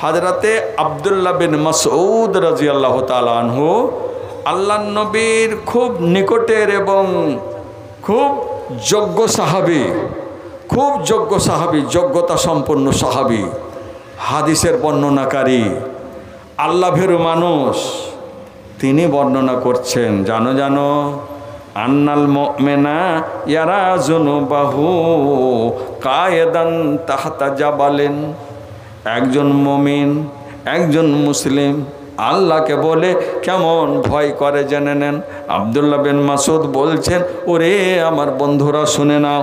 হযরতে আব্দুল্লাহ বিন মাসউদ রাদিয়াল্লাহু তাআলা আনহু আল্লাহর নবীর খুব নিকটের এবং খুব যোগ্য সাহাবী, খুব যোগ্য সাহাবী, যোগ্যতা সম্পন্ন সাহাবী, হাদিসের বর্ণনাকারী, আল্লাহ ভীরু মানুষ। তিনি বর্ণনা করছেন, জানো জানো আন্নাল মুমিনা ইয়ারা যুনুবাহু কায়েদান তাহতা জাবালিন। একজন মুমিন, একজন মুসলিম আল্লাহকে বলে কেমন ভয় করে জেনে নেন। আব্দুল্লাহ বিন মাসউদ বলছেন, ওরে আমার বন্ধুরা শুনে নাও,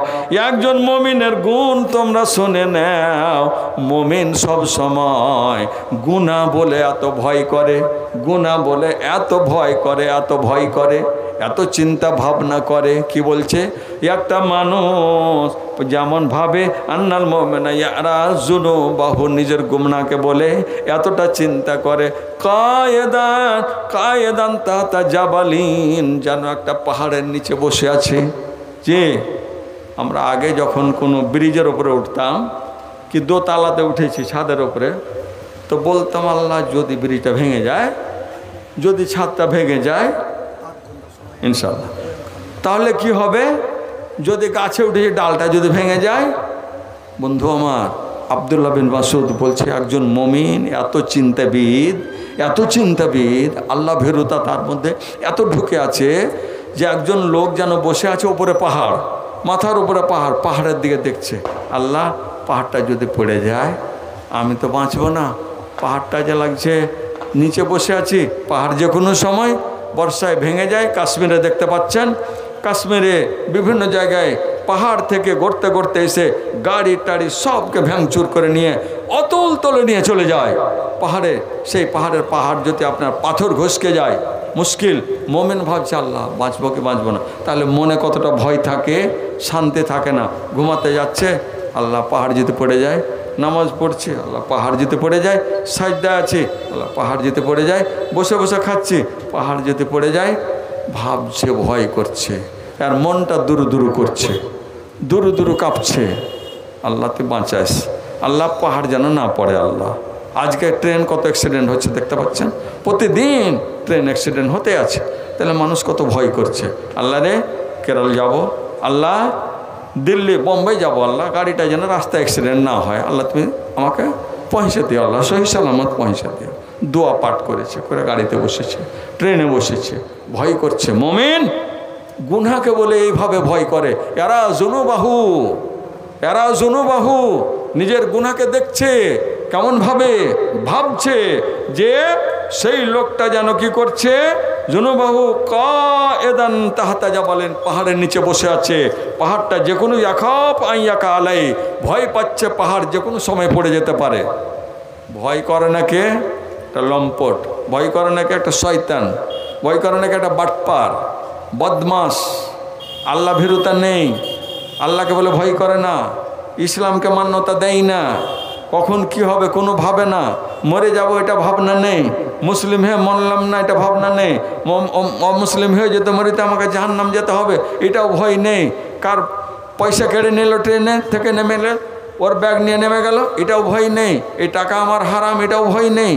একজন মুমিনের গুণ তোমরা শুনে নাও। মুমিন সব সময় গুনাহ বলে এত ভয় করে, গুনাহ বলে এত ভয় করে, এত ভয় করে, এত চিন্তা ভাবনা করে। কি বলছে? একটা মানুষ যেমন ভাবে আন্নাল মুমিনা ইয়ারা যুনুবাহু, নিজের গুনাহকে বলে এতটা চিন্তা করে। কায়েদান কায়েদান তাহতা জাবালিন, যেন একটা পাহাড়ের নিচে বসে আছে। যে আমরা আগে যখন কোনো ব্রিজের উপরে উঠতাম, কি দোতলাতে উঠেছি ছাদের উপরে, তো বলতাম আল্লাহ যদি ব্রিজটা ভেঙে যায়, যদি ছাদটা ভেঙে যায় ইনশাআল্লাহ, তাহলে কি হবে? যদি গাছে উঠেছে ডালটা যদি ভেঙে যায়। বন্ধু আমার, আব্দুল্লাহ বিন মাসউদ বলছে একজন মুমিন এত চিন্তাবিদ, এত চিন্তাবিদ, আল্লাহ ভীরুতা তার মধ্যে এত ঢুকে আছে যে একজন লোক যেন বসে আছে উপরে পাহাড়, মাথার উপরে পাহাড়, পাহাড়ের দিকে দেখছে, আল্লাহ পাহাড়টা যদি পড়ে যায় আমি তো বাঁচব না। পাহাড়টা যে লাগছে নিচে বসে আছি, পাহাড় যে কোনো সময় বর্ষায় ভেঙে যায়। কাশ্মীরে দেখতে পাচ্ছেন, কাশ্মীরে বিভিন্ন জায়গায় পাহাড় থেকে গড়তে গড়তে এসে গাড়ি টাড়ি সবকে ভ্যাংচুর করে নিয়ে অতল তলে নিয়ে চলে যায় পাহাড়ে। সেই পাহাড় যদি আপনার পাথর ঘষকে যায় মুশকিল। মোমেন ভাবছে আল্লাহ বাঁচবো কি বাঁচবো না, তাহলে মনে কতটা ভয় থাকে, শান্তি থাকে না। ঘুমাতে যাচ্ছে, আল্লাহ পাহাড় যদি পড়ে যায়, নামাজ পড়ছে, আল্লাহ পাহাড় যদি পড়ে যায়, সাজদা আছে, আল্লাহ পাহাড় যদি পড়ে যায়, বসে বসে খাচ্ছি, পাহাড় যদি পড়ে যায়, ভাবছে, ভয় করছে, আর মনটা দুরু দুরু করছে, দুরু দুরু কাঁপছে, আল্লাহ তুই বাঁচাস, আল্লাহ পাহাড় যেন না পড়ে। আল্লাহ আজকে ট্রেন কত অ্যাক্সিডেন্ট হচ্ছে দেখতে পাচ্ছেন, প্রতিদিন ট্রেন অ্যাক্সিডেন্ট হতে আছে, তাহলে মানুষ কত ভয় করছে। আল্লাহ রে কেরল যাব, আল্লাহ দিল্লি বোম্বাই যাব, আল্লাহ গাড়িটা যেন রাস্তায় অ্যাক্সিডেন্ট না হয়, আল্লাহ তুমি আমাকে পৌঁছে দিও, আল্লাহ সহি সালামত পৌঁছে দিও। দোয়া পাঠ করেছে, করে গাড়িতে বসেছে, ট্রেনে বসেছে, ভয় করছে। মুমিন গুনাহকে বলে এইভাবে ভয় করে। এরা যুনুবাহু, এরা যুনুবাহু, নিজের গুনাহকে দেখছে, কেমন ভাবে ভাবছে যে সেই লোকটা যেন কি করছে, যুনুবাহু কায়েদান তাহতা জাবালিন, পাহাড়ের নিচে বসে আছে, পাহাড়টা যে কোনো ইয়াখাফ আন ইয়াকা আলাই, ভয় পাচ্ছে পাহাড় যে কোনো সময় পড়ে যেতে পারে। ভয় করে নাকি একটা লম্পট, ভয় করে নাকি একটা শয়তান, ভয় করে নাকি একটা বাটপার, বদমাস, আল্লাহ ভীরুতা নেই, আল্লাহকে বলে ভয় করে না, ইসলামকে মান্যতা দেয় না, কখন কি হবে কোনো ভাবে না, মরে যাব এটা ভাবনা নেই, মুসলিম হয়ে মরলাম না এটা ভাবনা নেই, অমুসলিম হয়ে যেতে মরিতে আমাকে জাহান্নাম যেতে হবে এটাও ভয় নেই, কার পয়সা কেড়ে নিল ট্রেনে থেকে নেমে গেল, ওর ব্যাগ নিয়ে নেমে গেল এটাও ভয় নেই, এই টাকা আমার হারাম এটাও ভয় নেই,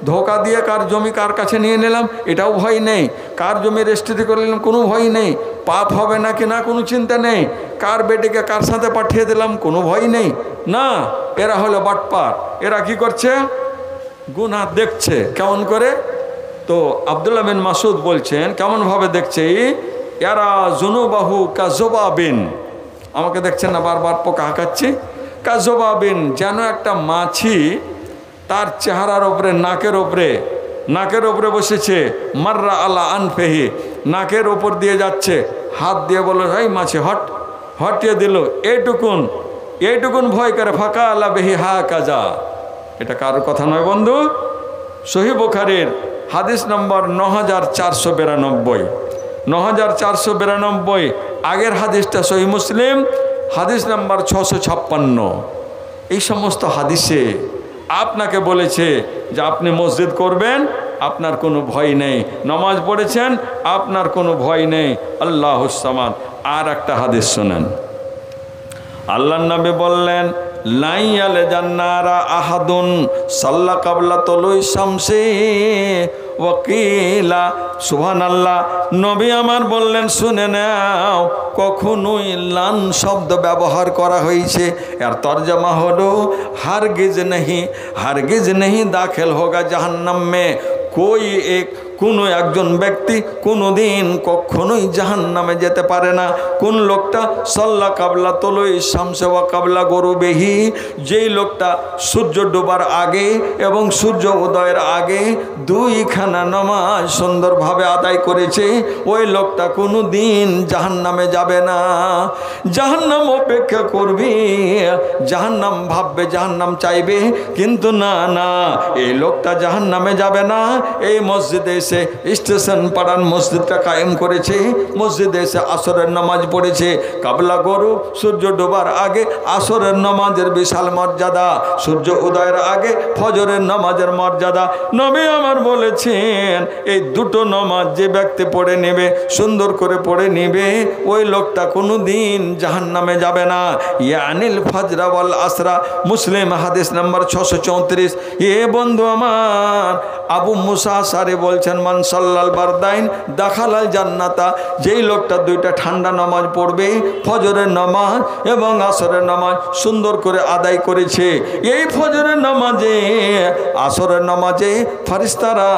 ধোকা দিয়ে কার জমি কার কাছে নিয়ে নিলাম এটাও ভয় নেই, কার জমি রেজিস্ট্রি করে নিলাম কোনো ভয় নেই, পাপ হবে নাকি না কোনো চিন্তা নেই, কার বেটিকে কার সাথে পাঠিয়ে দিলাম কোনো ভয় নেই। না, এরা হলো বাটপার, এরা কি করছে, গুনাহ দেখছে কেমন করে। তো আব্দুল্লাহ বিন মাসউদ বলছেন কেমনভাবে দেখছে, এরা যুনুবাহু কাযুবাবিন, আমাকে দেখছেন না বারবার পোকা হাঁকাচ্ছি, কাযুবাবিন, যেন একটা মাছি তার চেহারার ওপরে নাকের ওপরে বসেছে, মাররা আলা আনফেহি, নাকের ওপর দিয়ে যাচ্ছে, হাত দিয়ে বলল এই মাছি হট, হটিয়ে দিল, এইটুকুন ভয় করে, ফাঁকা আলা বেহি হা কাজা। এটা কারোর কথা নয় বন্ধু, সহিহ বুখারীর হাদিস নম্বর 9492, 9492, আগের হাদিসটা সহিহ মুসলিম হাদিস নম্বর 656। এই সমস্ত হাদিসে আপনাকে বলেছে যে আপনি মসজিদ করবেন আপনার কোনো ভয় নেই, নামাজ পড়েছেন আপনার কোনো ভয় নেই, আল্লাহুস সামাদ। আর একটা হাদিস শোনেন, আল্লাহর নবী বললেন লাইয়ালে জান্নারা আহাদুন সাল্লা কাবলা তলুই শামসি ওয়াকিলা সুবহানাল্লাহ। নবী আমার বললেন শুনে নাও, কখনোই লান শব্দ ব্যবহার করা হয়েছে, এর তর্জমা হলো হারগিজ নেহি দাখিল হোগা জাহান্নাম মে কোই এক, কোনো একজন ব্যক্তি কোনো দিন কখনোই জাহান্নামে যেতে পারে না। কোন লোকটা সাল্লা কাবলা তলুই শামসে ওয়া কাবলা গরুবিহি, যেই লোকটা সূর্য ডোবার আগে এবং সূর্য উদয়ের আগে দুইখানা নামাজ সুন্দরভাবে আদায় করেছে, ওই লোকটা কোনো দিন জাহান্নামে যাবে না। জাহান্নাম অপেক্ষা করবি, জাহান্নাম ভাববে, জাহান্নাম চাইবে, কিন্তু না না, এই লোকটা জাহান্নামে যাবে না। এই মসজিদে স্টেশন পাড়ার মসজিদটা কায়েম করেছে, মসজিদে এসে আসরের নামাজ পড়েছে। কাবলা গরু সূর্য ডোবার আগে আসরের নামাজের বিশাল মর্যাদা, সূর্য উদয়ের আগে ফজরের নামাজের মর্যাদা। নবী আমার বলেছেন এই দুটো নামাজ যে ব্যক্তি পড়ে নেবে, সুন্দর করে পড়ে নেবে, ওই লোকটা কোনো দিন জাহান্নামে যাবে না। ইয়ানিল ফজরা ওয়াল আসরা, মুসলিম হাদিস নাম্বার 634। এ বন্ধু আমার, আবু মুসা আশআরী বলছেন মান সাল্লাল বারদাইন দাখালাল জান্নাতা, যেই লোকটা দুইটা ঠান্ডা নামাজ পড়বে, ফজরের নামাজ এবং আসরের নামাজ সুন্দর করে আদায় করেছে। এই ফজরের নামাজে আসরের নামাজে ফেরেশতারা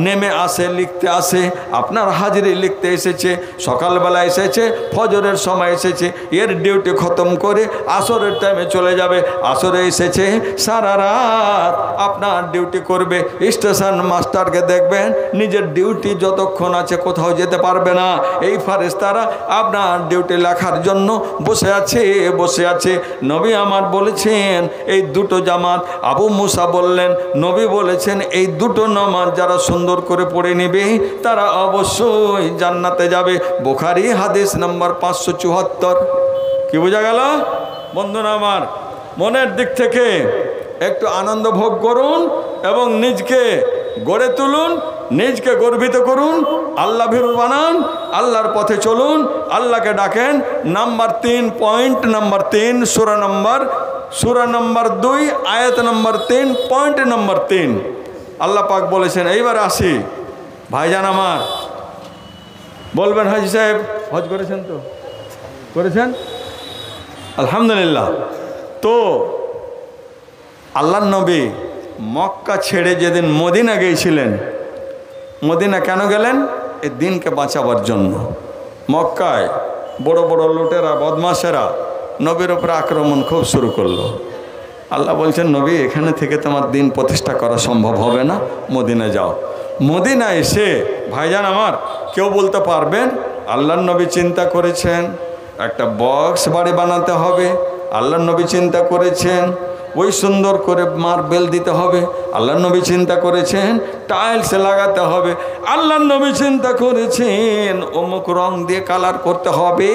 নেমে আসে, লিখতে আসে, আপনার হাজিরি লিখতে এসেছে, সকালবেলা এসেছে, ফজরের সময় এসেছে, এর ডিউটি খতম করে আসরের টাইমে চলে যাবে। আসরে এসেছে, সারা রাত আপনার ডিউটি করবে। স্টেশন মাস্টারকে দেখবেন নিজের ডিউটি যতক্ষণ আছে কোথাও যেতে পারবে না, এই ফেরেশতারা আপনার ডিউটি লেখার জন্য বসে আছে। নবী আমার বলেছেন এই দুটো জামাত, আবু মুসা বললেন নবী বলেছেন এই দুটো নামাজ যারা সুন্দর করে পড়ে নেবে তারা অবশ্যই জান্নাতে যাবে। বুখারী হাদিস নাম্বার 574। কি বোঝা গেল বন্ধুরা আমার? মনের দিক থেকে একটু আনন্দ ভোগ করুন এবং নিজকে গড়ে তুলুন, নিজকে গর্বিত করুন, আল্লাহ ভীরু বানান, আল্লাহর পথে চলুন, আল্লাহকে ডাকেন। নাম্বার 3, পয়েন্ট নাম্বার 3, সূরা নাম্বার 2 আয়াত নাম্বার 3, পয়েন্ট নাম্বার 3। আল্লাহ পাক বলেছেন, এইবার আসি ভাইজান আমার, বলবেন হাজি সাহেব হজ করেছেন তো? করেছেন আলহামদুলিল্লাহ। তো আল্লাহর নবী মক্কা ছেড়ে যেদিন মদিনা গিয়েছিলেন, মদিনা কেন গেলেন? এই দিনকে বাঁচাবার জন্য। মক্কায় বড় বড় লুটেরা, বদমাশেরা নবীর উপরে আক্রমণ খুব শুরু করলো। আল্লাহ বলছেন নবী এখানে থেকে তোমার দিন প্রতিষ্ঠা করা সম্ভব হবে না, মদিনা যাও। মদিনা এসে ভাইজান আমার কেউ বলতে পারবেন আল্লাহর নবী চিন্তা করেছেন একটা বক্স বাড়ি বানাতে হবে, আল্লাহর নবী চিন্তা করেছেন ওই সুন্দর করে মার্বেল দিতে হবে, আল্লাহর নবী চিন্তা করেছেন টাইলস লাগাতে হবে, আল্লাহর নবী চিন্তা করেছেন অমুক রং দিয়ে কালার করতে হবে,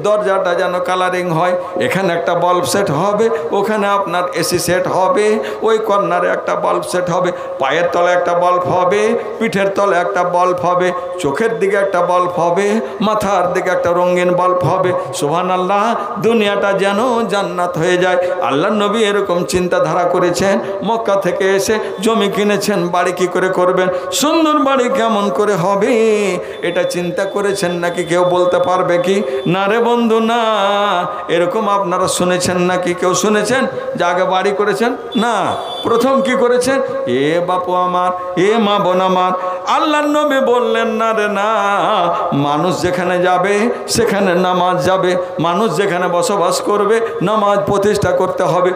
দরজাটা যেন কালারিং হয়, এখানে একটা বাল্ব সেট হবে, ওখানে আপনার এসি সেট হবে, ওই কর্নারে একটা বাল্ব সেট হবে, পায়ের তলে একটা বাল্ব হবে, পিঠের তলে একটা বাল্ব হবে, চোখের দিকে একটা বাল্ব হবে, মাথার দিকে একটা রঙিন বাল্ব হবে। সুবহানাল্লাহ, দুনিয়াটা যেন জান্নাত হয়ে যায়। আল্লাহর নবী এরকম চিন্তাধারা করেছেন। মক্কা থেকে এসে জমি কিনেছেন, বাড়ি কি করে করবেন, সুন্দর বাড়ি কেমন করে হবে, এটা চিন্তা করেছেন নাকি কেউ বলতে পারবে কি? না রে বন্ধু না। এরকম আপনারা শুনেছেন নাকি? কেউ শুনেছেন যে আগে বাড়ি করেছেন? না, প্রথম কি করেছেন? এ বাপু আমার, এ মা বোন আমার, আল্লাহর নবী বললেন না রে না, মানুষ যেখানে যাবে সেখানে নামাজ যাবে, মানুষ যেখানে বসবাস করবে নামাজ প্রতিষ্ঠা করতে হবে,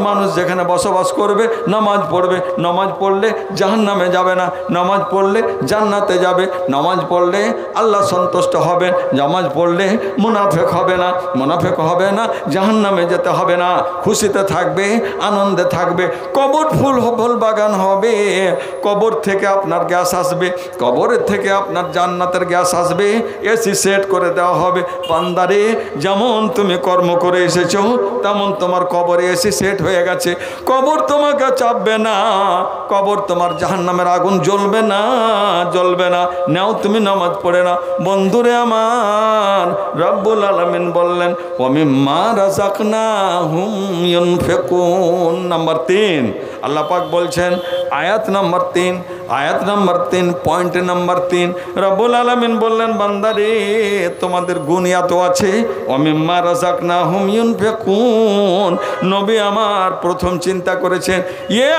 মানুষ যেখানে বসবাস করবে নামাজ পড়বে, নামাজ পড়লে জাহান্নামে যাবে না, নামাজ পড়লে জান্নাতে যাবে, নামাজ পড়লে আল্লাহ সন্তুষ্ট হবেন, নামাজ পড়লে মুনাফেক হবে না, জাহান্নামে যেতে হবে না, খুশিতে থাকবে, আনন্দে থাকবে, কবর ফুল বাগান হবে, কবর থেকে আপনার গ্যাস আসবে, কবরের থেকে আপনার জান্নাতের গ্যাস আসবে, এসি সেট করে দেওয়া হবে। বান্দারে, যেমন তুমি কর্ম করে এসেছো তেমন তোমার কবরে এসি সেট হয়ে গেছে। কবর তোমাকে চাপবে না, কবর তোমার জাহান্নামের আগুন জ্বলবে না, জ্বলবে না। নাও তুমি নামাজ পড়ে না। বন্ধুরে আমার, রব্বুল আলামিন বললেন ওয়ামিম্মা রাযাকনাহুম ইউনফিকুন। নাম্বার 3 আল্লাহ পাক বলছেন, আয়াত নাম্বার 3, আয়াত নাম্বার 3, পয়েন্ট নাম্বার 3, রব্বুল আলামিন বললেন বান্দারে, তোমাদের গুণ এত আছে, ওয়ামিম্মা রাযাকনাহুম ইউনফিকুন। নবী আমার প্রথম চিন্তা করেছেন,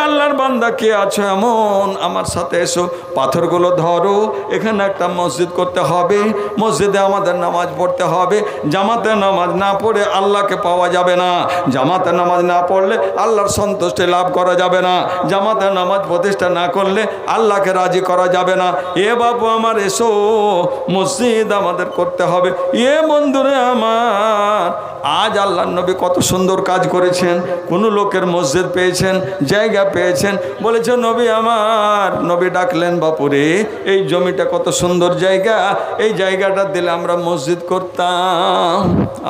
আল্লাহর বান্দা কে আছো এমন, আমার সাথে এসো, পাথরগুলো ধরো, এখানে একটা মসজিদ করতে হবে, মসজিদে আমাদের নামাজ পড়তে হবে। জামাতে নামাজ না পড়ে আল্লাহকে পাওয়া যাবে না, জামাতে নামাজ না পড়লে আল্লাহর সন্তুষ্টি লাভ করা যাবে না, জামাতে নামাজ প্রতিষ্ঠা না করলে আল্লাহকে রাজি করা যাবে না। বাবু আমার এসো, মসজিদ আমাদের করতে হবে। বন্ধুরে আমার, আজ আল্লাহর নবী কত সুন্দর কাজ করেছেন। কোন লোকের মসজিদ পেয়েছেন, জায়গা পেয়েছেন, বলেছে নবী আমার, নবী ডাকলেন বাপুরে, এই জমিটা কত সুন্দর জায়গা, এই জায়গাটা দিলে আমরা মসজিদ করতাম।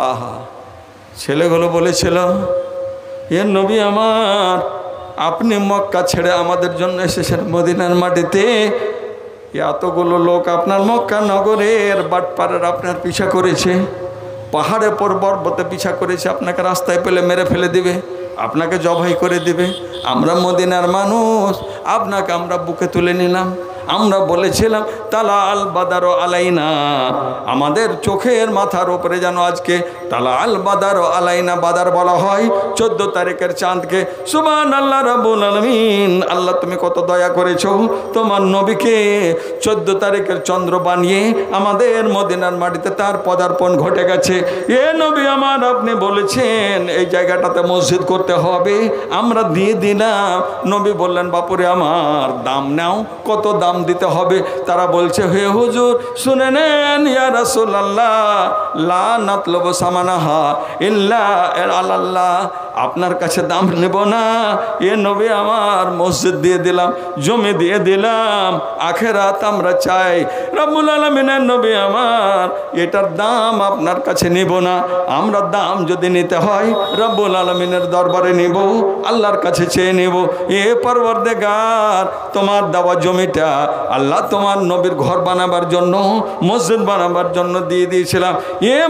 আহা, ছেলেগুলো বলেছিল, নবী আমার, আপনি মক্কা ছেড়ে আমাদের জন্য এসেছেন মদিনার মাটিতে, এতগুলো লোক আপনার মক্কা নগরের বাটপাড়ার আপনার পিছা করেছে, পাহাড়ে পর্বতে পিছা করেছে, আপনাকে রাস্তায় পেলে মেরে ফেলে দিবে, আপনাকে জবাই করে দিবে। আমরা মদিনার মানুষ, আপনাকে আমরা বুকে তুলে নিলাম। আমরা বলেছিলাম তালা আল বাদার আলাইনা, আমাদের চোখের মাথার উপরে যেন আজকে তালা আল বাদার আলাইনা, বাদার বলা হয় 14 তারিখের চাঁদকে। সুবহানাল্লাহ রাব্বুল আলামিন, আল্লাহ তুমি কত দয়া করেছো, তোমার নবীকে 14 তারিখের চন্দ্র বানিয়ে আমাদের মদিনার মাটিতে তার পদার্পণ ঘটে গেছে। নবী আমার, আপনি বলেছেন এই জায়গাটাতে মসজিদ করতে হবে, আমরা দিয়ে দিলাম। নবী বললেন বাপুরে আমার, দাম নাও, কত দাম দিতে হবে? তারা বলছে, হে হুজুর শুনে নেন, ইয়া রাসূলুল্লাহ, লা নাতলুবু সামানাহা ইল্লা আল্লাহ, আপনার কাছে দাম নেব না। নবী আমার, মসজিদ দিয়ে দিলাম, জমি দিয়ে দিলাম, আখিরাত আমরা চাই। রব্বুল আলামিনের নবী আমার, এটার দাম আপনার কাছে নেব না, আমরা দাম যদি নিতে হয় রব্বুল আলামিনের দরবারে নেব, আল্লাহর কাছে চেয়ে নেব। পরওয়ারদিগার, তোমার দেওয়া জমিটা আল্লাহ তোমার নবীর ঘর বানাবার জন্য, মসজিদ বানাবার জন্য দিয়ে দিয়েছিলাম।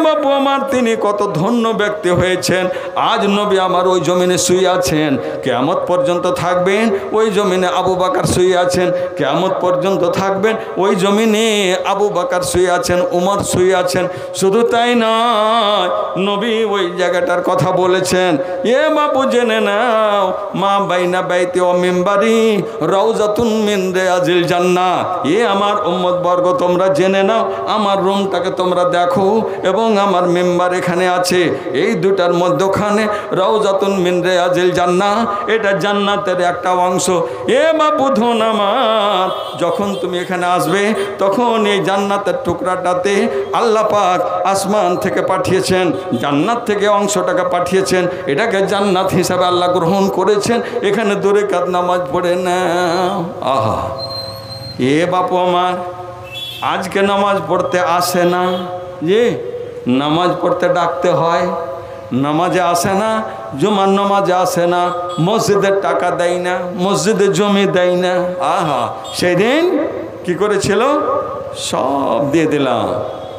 বাবু আমার, তিনি কত ধন্য ব্যক্তি হয়েছেন। আজ নবী আমার ওই জমিনে শুয়ে আছেন, কিয়ামত পর্যন্ত থাকবেন। ওই জমিনে আবু বকর শুয়ে আছেন, কিয়ামত পর্যন্ত থাকবেন। ওই জমিনে আবু বকর শুয়ে আছেন, উমর শুয়ে আছেন। শুধু তাই নয়, নবী ওই জায়গাটার কথা বলেছেন। বাবু জেনে নাও, মা বাইনা বাইতি ও মিম্বারি রাউজাতুন মিন রিয়াজিল জান্নাহ। আমার উম্মত বর্গ, তোমরা জেনে নাও, আমার রুমটাকে তোমরা দেখো, এবং আমার মেম্বার এখানে আছে, এই দুটার মধ্যখানে রাউজাতুন মিন রিয়াজিল জান্নাহ, এটা জান্নাতের একটা অংশ। বাবু ধন আমার, যখন তুমি এখানে আসবে তখন এই জান্নাতের টুকরাটাতে আল্লাহ পাক আসমান থেকে পাঠিয়েছেন, জান্নাত থেকে অংশটাকে পাঠিয়েছেন, এটাকে জান্নাত হিসাবে আল্লাহ গ্রহণ করেছেন। এখানে 2 রাকাত নামাজ পড়ে নাও। আহা, বাপু আমার, আজকে নামাজ পড়তে আসে না, নামাজ পড়তে ডাকতে হয়, নামাজে আসে না, জুমার নামাজে আসে না, মসজিদের টাকা দেয় না, মসজিদে জমি দেয় না। আহা, সেদিন কি করেছিল? সব দিয়ে দিলাম,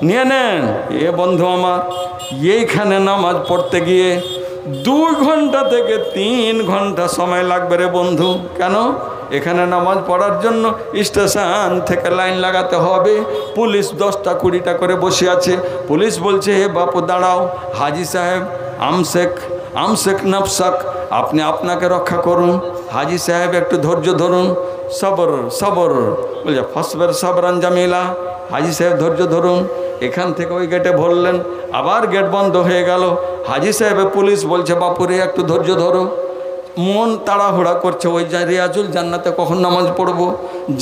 নিয়ে নেন। বন্ধু আমার, এইখানে নামাজ পড়তে গিয়ে 2 ঘন্টা থেকে 3 ঘন্টা সময় লাগবে রে বন্ধু। কেন? এখানে নামাজ পড়ার জন্য স্টেশন থেকে লাইন লাগাতে হবে। পুলিশ 10টা 20টা করে বসে আছে। পুলিশ বলছে, হে বাপু দাঁড়াও, হাজি সাহেব আমশেক নফসাক, আপনি আপনাকে রক্ষা করুন। হাজি সাহেব একটু ধৈর্য ধরুন, সবর বলছে, ফসবের সবরান জামিলা। হাজি সাহেব ধৈর্য ধরুন। এখান থেকে ওই গেটে ভরলেন, আবার গেট বন্ধ হয়ে গেল। হাজি সাহেবের পুলিশ বলছে, বাপুরে একটু ধৈর্য ধরো। মন তাড়াহুড়া করছে ওই রিয়াজুল জান্নাতে কখন নামাজ পড়বো,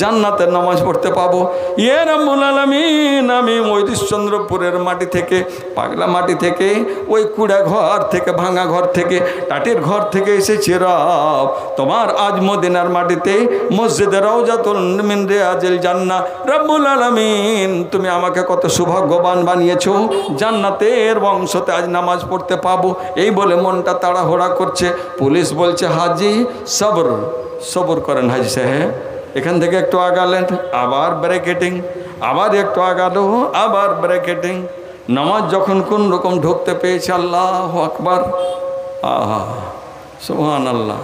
জান্নাতের নামাজ পড়তে পাবো। ইয়ে রাব্বুল আলামিন, আমি মহিষচন্দ্রপুরের মাটি থেকে, পাগলা মাটি থেকে, ওই কুড়া ঘর থেকে, ভাঙা ঘর থেকে, টাটির ঘর থেকে এসেছি রব তোমার আজ মদিনার মাটিতে, মসজিদে রওজাতুল মিন রিয়াজিল জান্নাহ। রাব্বুল আলামিন, তুমি আমাকে কত সৌভাগ্যবান বানিয়েছো, জান্নাতের বংশতে আজ নামাজ পড়তে পাবো। এই বলে মনটা তাড়াহুড়া করছে। পুলিশ বলছে হাজি সবর, সবর করেন হাজি সাহেব। এখান থেকে একটু আগালেন, আবার ব্রেকেটিং, আবার একটু আগালো, আবার ব্রেকেটিং। নামাজ যখন কোন রকম ঢুকতে পেয়েছে, আল্লাহু আকবার, আহা সুবহানাল্লাহ,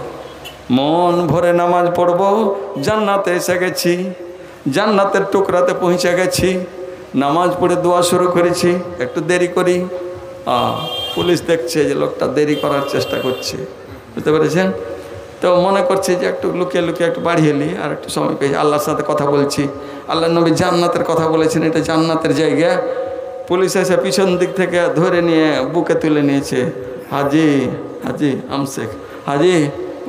মন ভরে নামাজ পড়বো, জান্নাতে এসে গেছি, জান্নাতের টুকরাতে পৌঁছে গেছি। নামাজ পড়ে দোয়া শুরু করেছি, একটু দেরি করি। পুলিশ দেখছে যে লোকটা দেরি করার চেষ্টা করছে, বুঝতে পেরেছেন? তো মনে করছে যে একটু লুকিয়ে লুকিয়ে একটু বাড়িয়ে এলি, আর একটু সময় পেয়েছি, আল্লাহর সাথে কথা বলছি। আল্লাহ নবী জান্নাতের কথা বলেছেন, এটা জান্নাতের জায়গা। পুলিশ এসে পিছন দিক থেকে ধরে নিয়ে বুকে তুলে নিয়েছে। হাজি, হাজি আমশেখ, হাজি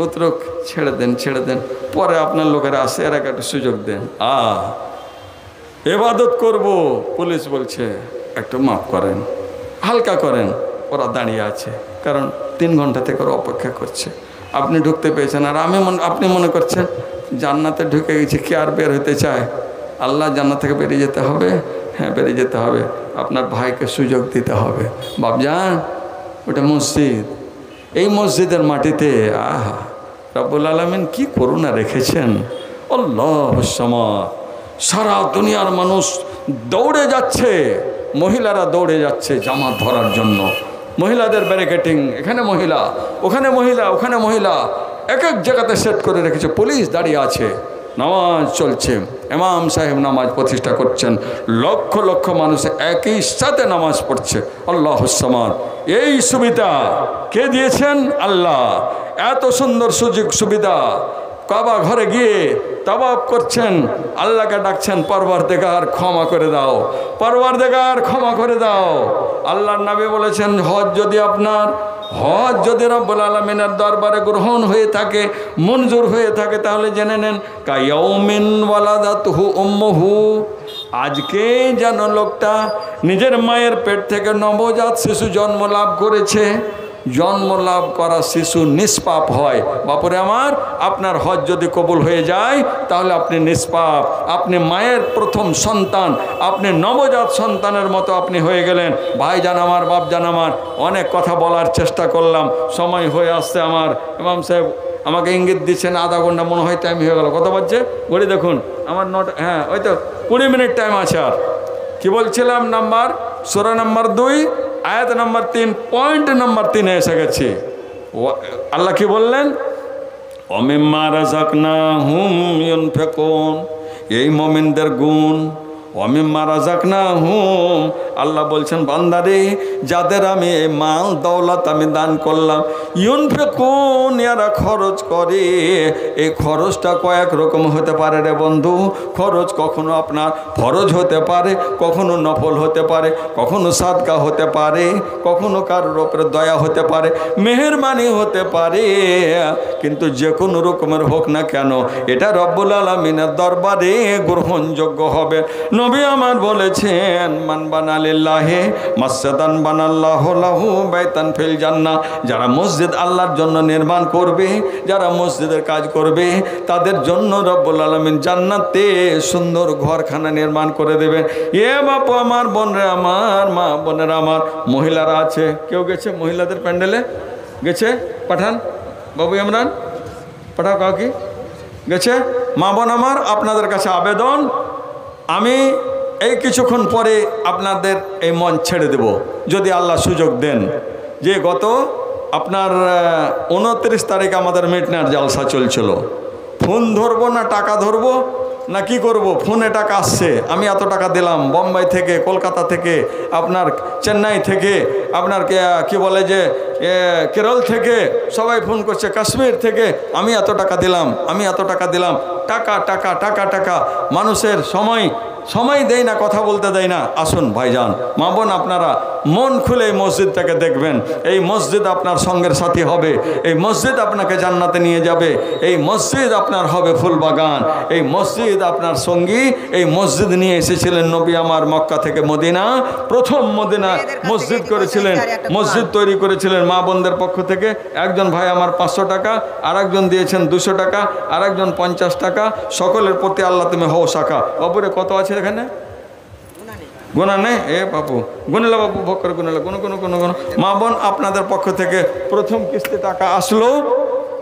উতরক, ছেড়ে দেন, ছেড়ে দেন, পরে আপনার লোকেরা আসে, এর একটা সুযোগ দেন, ইবাদত করব। পুলিশ বলছে একটু মাফ করেন, হালকা করেন। ওরা দাঁড়িয়ে আছে, কারণ 3 ঘন্টা থেকে ওরা অপেক্ষা করছে। আপনি ঢুকতে পেয়েছেন, আর আপনি মনে করছেন জান্নাতে ঢুকে গেছি, কি আর বের হতে চায়? আল্লাহ জান্নাত থেকে বেরিয়ে যেতে হবে, হ্যাঁ বেরিয়ে যেতে হবে। আপনার ভাইকে সুযোগ দিতে হবে। বাপজান, ওটা মসজিদ, এই মসজিদের মাটিতে রব্বুল আলামিন কি করুণা রেখেছেন। আল্লাহুস সামাদ, সারা দুনিয়ার মানুষ দৌড়ে যাচ্ছে, মহিলারা দৌড়ে যাচ্ছে জামাত ধরার জন্য। মহিলাদের ব্যারিকেটিং, এখানে মহিলা, ওখানে মহিলা, ওখানে মহিলা, এক এক জায়গাতে সেট করে রেখেছে। পুলিশ দাঁড়িয়ে আছে, নামাজ চলছে, ইমাম সাহেব নামাজ প্রতিষ্ঠা করছেন, লক্ষ লক্ষ মানুষ একই সাথে নামাজ পড়ছে। আল্লাহুস সামাদ, এই সুবিধা কে দিয়েছেন? আল্লাহ। এত সুন্দর সুযোগ সুবিধা, কাবা ঘরে গিয়ে তাওয়াফ করছেন, আল্লাহকে ডাকছেন, পরওয়ারদিগার ক্ষমা করে দাও, পরওয়ারদিগার ক্ষমা করে দাও। আল্লাহর নবী বলেছেন, হজ যদি রব্বুল আলামিনের দরবারে গ্রহণ হয়ে থাকে, মঞ্জুর হয়ে থাকে, তাহলে জেনে নেন কায়াউমিন ওয়ালাদাতুহু উম্মুহু, আজকে যেন লোকটা নিজের মায়ের পেট থেকে নবজাত শিশু জন্ম লাভ করেছে। জন্ম লাভ করা শিশু নিষ্পাপ হয়। বাপুরে আমার, আপনার হজ যদি কবুল হয়ে যায় তাহলে আপনি নিষ্পাপ, আপনি মায়ের প্রথম সন্তান, আপনি নবজাত সন্তানের মতো আপনি হয়ে গেলেন। ভাইজান আমার, বাপজান আমার, অনেক কথা বলার চেষ্টা করলাম, সময় হয়ে আসছে আমার। ইমাম সাহেব আমাকে ইঙ্গিত দিচ্ছেন আধা ঘন্টা মনে হয় টাইম হয়ে গেল। কত বাজছে ঘড়ি দেখুন, আমার 9, হ্যাঁ ওই তো 20 মিনিট টাইম আছে। আর কি বলছিলাম? সূরা নম্বর 2 আয়াত নম্বর 3, পয়েন্ট নম্বর 3 এসে গেছি। আল্লাহ কি বললেন? ওমিম্মা রাযাকনাহুম ইউনফিকুন, এই মুমিনদের গুণ। ওমিম্মা রাযাকনাহুম, আল্লাহ বলছেন বান্দারে, যাদের আমি এই মাল দৌলত আমি দান করলাম, ইউনফিকুন, এরা খরচ করে। এই খরচটা কয়েক রকম হতে পারে রে বন্ধু। খরচ কখনো আপনার ফরজ হতে পারে, কখনো নফল হতে পারে, কখনো সাদকা হতে পারে, কখনো কারোর ওপরে দয়া হতে পারে, মেহেরবানি হতে পারে। কিন্তু যে কোনো রকমের হোক না কেন, এটা রব্বুল আলামিনের দরবারে গ্রহণযোগ্য হবে। নবী আমার বলেছেন, মান বানালিল্লাহি মাসজিদান বানাল্লাহু লাহু বাইতান ফিল জান্নাহ, যারা মসজিদ আল্লাহর জন্য নির্মাণ করবে, যারা মসজিদের কাজ করবে, তাদের জন্য রব্বুল আলামিন জান্নাতে সুন্দর ঘরখানা নির্মাণ করে দেবেন। এ বাপু আমার, বোনরা আমার, মা বোনেরা আমার, মহিলারা আছে, কেউ গেছে মহিলাদের প্যান্ডেলে? গেছে? পাঠান বাবু ইমরান, পাঠাও কাউকে। গেছে? মা বোন আমার, আপনাদের কাছে আবেদন, আমি এই কিছুক্ষণ পরে আপনাদের এই মন ছেড়ে দেব, যদি আল্লাহ সুযোগ দেন। যে গত আপনার 29 তারিখ আমাদের মিটনার জালসা চলছিল। ফোন ধরবো না টাকা ধরবো না কি করব? ফোনে টাকা আসছে, আমি এত টাকা দিলাম, বোম্বাই থেকে, কলকাতা থেকে, আপনার চেন্নাই থেকে, আপনার কি বলে যে কেরল থেকে সবাই ফোন করছে, কাশ্মীর থেকে, আমি এত টাকা দিলাম, আমি এত টাকা দিলাম। টাকা টাকা টাকা টাকা, মানুষের সময় দেয় না, কথা বলতে দেয় না। আসুন ভাইজান, মা বোন আপনারা, মন খুলে এই মসজিদটাকে দেখবেন। এই মসজিদ আপনার সঙ্গের সাথী হবে, এই মসজিদ আপনাকে জান্নাতে নিয়ে যাবে, এই মসজিদ আপনার হবে ফুলবাগান, এই মসজিদ আপনার সঙ্গী। এই মসজিদ নিয়ে এসেছিলেন নবী আমার মক্কা থেকে মদিনা, প্রথম মদিনা মসজিদ করেছিলেন, মসজিদ তৈরি করেছিলেন মা বোনদের পক্ষ থেকে। একজন ভাই আমার 500 টাকা, আর একজন দিয়েছেন 200 টাকা, আর একজন 50 টাকা। সকলের প্রতি আল্লাহ তুমি হও শাখা। বাবুরে কত আছে এখানে? গোনা নেই? এ বাবু গুনেলা, বাবু ভোগ করে গুনেলা, কোনো মা বোন আপনাদের পক্ষ থেকে প্রথম কিস্তি টাকা আসলো,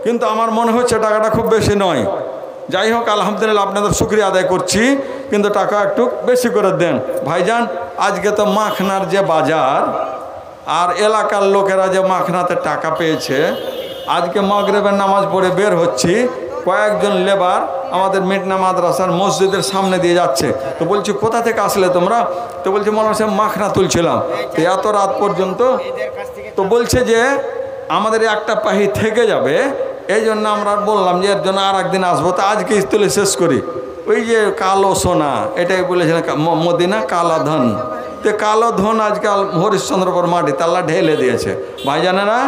কিন্তু আমার মনে হচ্ছে টাকাটা খুব বেশি নয়। যাই হোক, আলহামদুলিল্লাহ আপনাদের শুকরিয়া আদায় করছি, কিন্তু টাকা একটু বেশি করে দেন ভাইজান। আজকে তো মাখনার যে বাজার, আর এলাকার লোকেরা যে মাখনাতে টাকা পেয়েছে, আজকে মাগরিবের নামাজ পড়ে বের হচ্ছি, কয়েকজন লেবার আমাদের মেটনা মাদ্রাসার মসজিদের সামনে দিয়ে যাচ্ছে। তো বলছি কোথা থেকে আসলে তোমরা? তো বলছি মৌলানা সাহেব মাখনা তুলছিলাম। তো এত রাত পর্যন্ত, তো বলছে যে আমাদের একটা পাহি থেকে যাবে, এই জন্য আমরা বললাম যে এর জন্য আর একদিন আসবো। তো আজকে তুলে শেষ করি। ওই যে কালো সোনা, এটাই বলেছিলেন মদিনা কালা ধন, তো কালো ধন আজকাল হরিশ্চন্দ্রপুর মাটিতে আল্লাহ ঢেলে দিয়েছে। ভাইজানেরা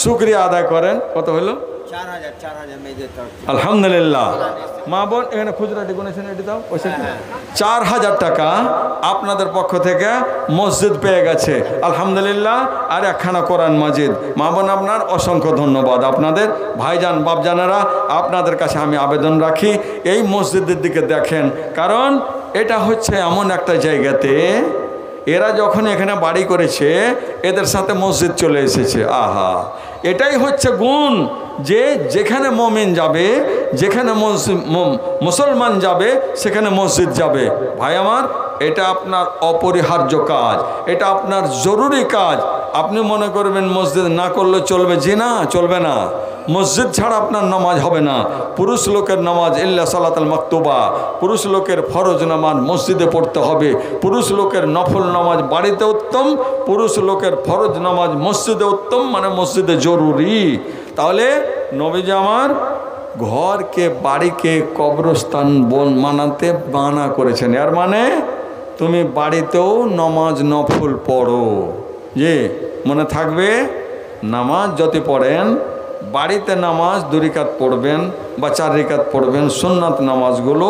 শুকরিয়া আদায় করেন। কত হলো? 4000। আলহামদুলিল্লাহ। মা বোন এখানে খুচরাটি গুনেছেন, এটি দাও, 4000 টাকা আপনাদের পক্ষ থেকে মসজিদ পেয়ে গেছে আলহামদুলিল্লাহ, আর একখানা কোরআন মাজিদ। মা বোন আপনার অসংখ্য ধন্যবাদ। আপনাদের ভাইজান বাপজানেরা, আপনাদের কাছে আমি আবেদন রাখি, এই মসজিদের দিকে দেখেন, কারণ এটা হচ্ছে এমন একটা জায়গাতে এরা যখন এখানে বাড়ি করেছে, এদের সাথে মসজিদ চলে এসেছে। আহা, এটাই হচ্ছে গুণ, যে যেখানে মুমিন যাবে, যেখানে মুসলমান যাবে, সেখানে মসজিদ যাবে। ভাই আমার, এটা আপনার অপরিহার্য কাজ, এটা আপনার জরুরি কাজ। আপনি মনে করবেন মসজিদ না করলে চলবে, জি না, চলবে না। মসজিদ ছাড়া আপনার নামাজ হবে না। পুরুষ লোকের নামাজ ইল্লা সালাতুল মাকতুবা, পুরুষ লোকের ফরজ নামাজ মসজিদে পড়তে হবে। পুরুষ লোকের নফল নামাজ বাড়িতে উত্তম, পুরুষ লোকের ফরজ নামাজ মসজিদে উত্তম, মানে মসজিদে জরুরি। তাহলে নবীজি আমার ঘরকে, বাড়িকে কবরস্থান মানাতে মানা করেছেন। এর মানে তুমি বাড়িতেও নামাজ নফল পড়ো। যে মনে থাকবে, নামাজ যত পড়েন, বাড়িতে নামাজ 2 রাকাত পড়বেন বা 4 রাকাত পড়বেন। সুন্নাত নামাজগুলো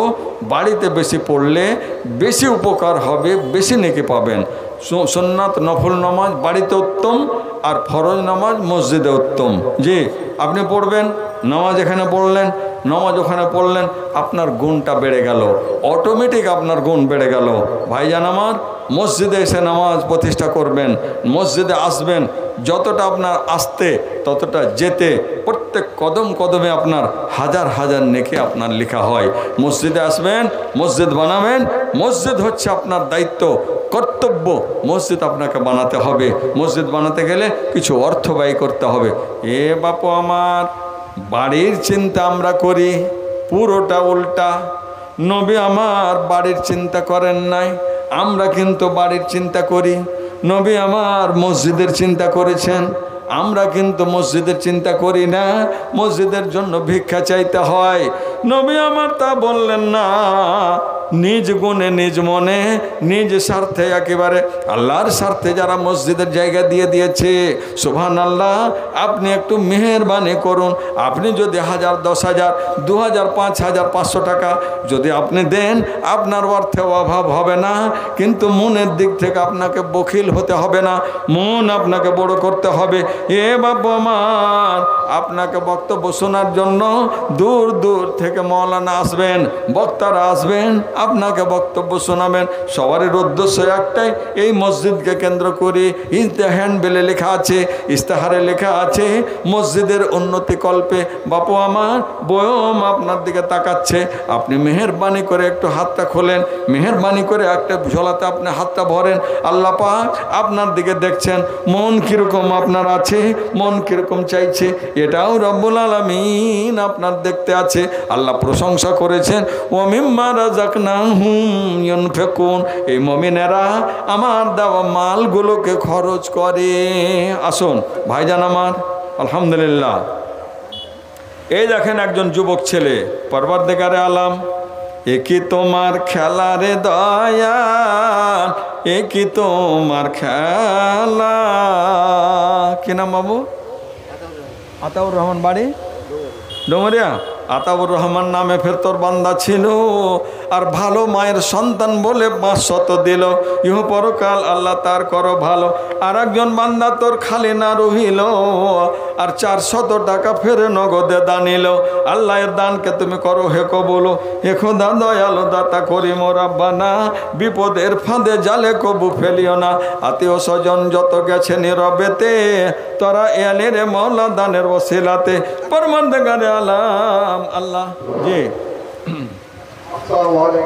বাড়িতে বেশি পড়লে বেশি উপকার হবে, বেশি নেকি পাবেন। সুন্নাত নফল নামাজ বাড়িতে উত্তম, আর ফরজ নামাজ মসজিদে উত্তম। জি, আপনি পড়বেন, নামাজ এখানে পড়লেন, নামাজ ওখানে পড়লেন, আপনার গুণটা বেড়ে গেল, অটোমেটিক আপনার গুণ বেড়ে গেল। ভাইজান আমার, মসজিদে এসে নামাজ প্রতিষ্ঠা করবেন, মসজিদে আসবেন, যতটা আপনার আসতে ততটা যেতে, প্রত্যেক কদম কদমে আপনার হাজার হাজার নেকি আপনার লেখা হয়। মসজিদে আসবেন, মসজিদ বানাবেন, মসজিদ হচ্ছে আপনার দায়িত্ব, কর্তব্য। মসজিদ আপনাকে বানাতে হবে, মসজিদ বানাতে গেলে কিছু অর্থ ব্যয় করতে হবে। এ বাপু আমার, বাড়ির চিন্তা আমরা করি, পুরোটা উল্টা। নবী আমার বাড়ির চিন্তা করেন নাই, আমরা কিন্তু বাড়ির চিন্তা করি। নবী আমার মসজিদের চিন্তা করেছেন, আমরা কিন্তু মসজিদের চিন্তা করি না, মসজিদের জন্য ভিক্ষা চাইতে হয়। নবী আমার তা বললেন না, নিজ গুণে, নিজ মনে, নিজ স্বার্থে, একেবারে আল্লাহর স্বার্থে যারা মসজিদের জায়গা দিয়ে দিয়েছে, সুবহানাল্লাহ, আপনি একটু মেহেরবানি করুন। আপনি যদি 1000, 10,000, 2000, 5000, 500 টাকা যদি আপনি দেন, আপনার অর্থে অভাব হবে না, কিন্তু মনের দিক থেকে আপনাকে বখিল হতে হবে না, মন আপনাকে বড় করতে হবে। এ বাবা আমার, আপনাকে বক্তব্য শোনার জন্য দূর দূর থেকে মাওলানা আসবেন, বক্তারা আসবেন, আপনাকে বক্তব্য শোনাবেন। সবারই উদ্দেশ্য একটাই, এই মসজিদকে কেন্দ্র করে হ্যান্ডবিলে লেখা আছে, ইস্তাহারে লেখা আছে, মসজিদের উন্নতি কল্পে। বাপু আমার, বয়ম আপনার দিকে তাকাচ্ছে, আপনি মেহেরবানি করে একটু হাতটা খোলেন, মেহেরবানি করে একটা ঝোলাতে আপনি হাতটা ভরেন। আল্লাহ পাক আপনার দিকে দেখছেন, মন কীরকম আপনার আছে, মন কীরকম চাইছে, এটাও রব্বুল আলামিন আপনার দেখতে আছে। আল্লাহ প্রশংসা করেছেন, ওয়া মিম্মা রাযাকনাহুম ইউনফিকুন, এই মুমিনেরা আমার দেওয়া মালগুলোকে খরচ করে। আসুন ভাইজান আমার, আলহামদুলিল্লাহ, এই দেখেন একজন যুবক ছেলে, পরবর্তীকারে আলাম, এ কি তোমার খেলা রে দয়াল, এ কি তোমার খেলা। কি নাম বাবু? আতাউর রহমান, বাড়ি ডুমুরিয়া। আতাউর রহমান নামে ফের তোর বান্দা ছিল, আর ভালো মায়ের সন্তান বলে 500 দিল। ইহ পরকাল আল্লাহ তার করো ভালো। আর একজন বান্দা তোর খালি না রহিল, আর 400 টাকা ফের নগদে দানিল। আল্লাহ এর দানকে তুমি করো হে কবুল। হে খোদা দয়ালো দাতা করিম রাব্বানা, বিপদের ফাঁদে জালে কবু ফেলিও না। আত্মীয় স্বজন যত গেছে নীরবেতে, তোরা এলে রে মওলা দানের ওসিলাতে। পরমানদিগারে আলাম আল্লাহ। জি,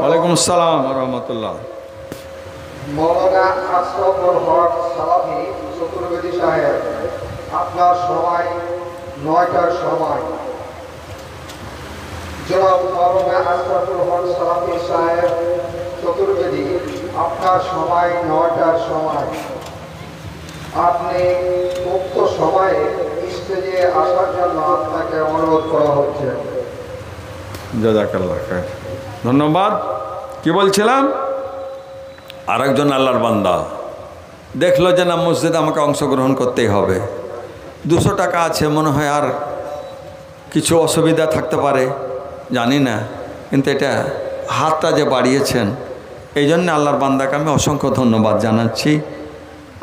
ওয়ালাইকুম আসসালাম ওয়া রাহমাতুল্লাহ। মওলানা আশরাফুল হক সালাফি চতুর্বেদী সাহেব, আপনার সময় 9টার সময়। জনাব মওলানা আশরাফুল হক সালাফি সাহেব চতুর্বেদী, আপনার সময় 9টার সময়। আপনি উক্ত সময়ে স্টেজে আসার জন্য আপনাকে অনুরোধ করা হচ্ছে। জাযাকাল্লাহ খায়ের, ধন্যবাদ। কি বলছিলাম, আরেকজন আল্লাহর বান্দা দেখলো যে না মসজিদে আমাকে অংশগ্রহণ করতেই হবে। 200 টাকা আছে, মনে হয় আর কিছু অসুবিধা থাকতে পারে, জানি না, কিন্তু এটা হাতটা যে বাড়িয়েছেন, এই জন্য আল্লাহর বান্দাকে আমি অসংখ্য ধন্যবাদ জানাচ্ছি।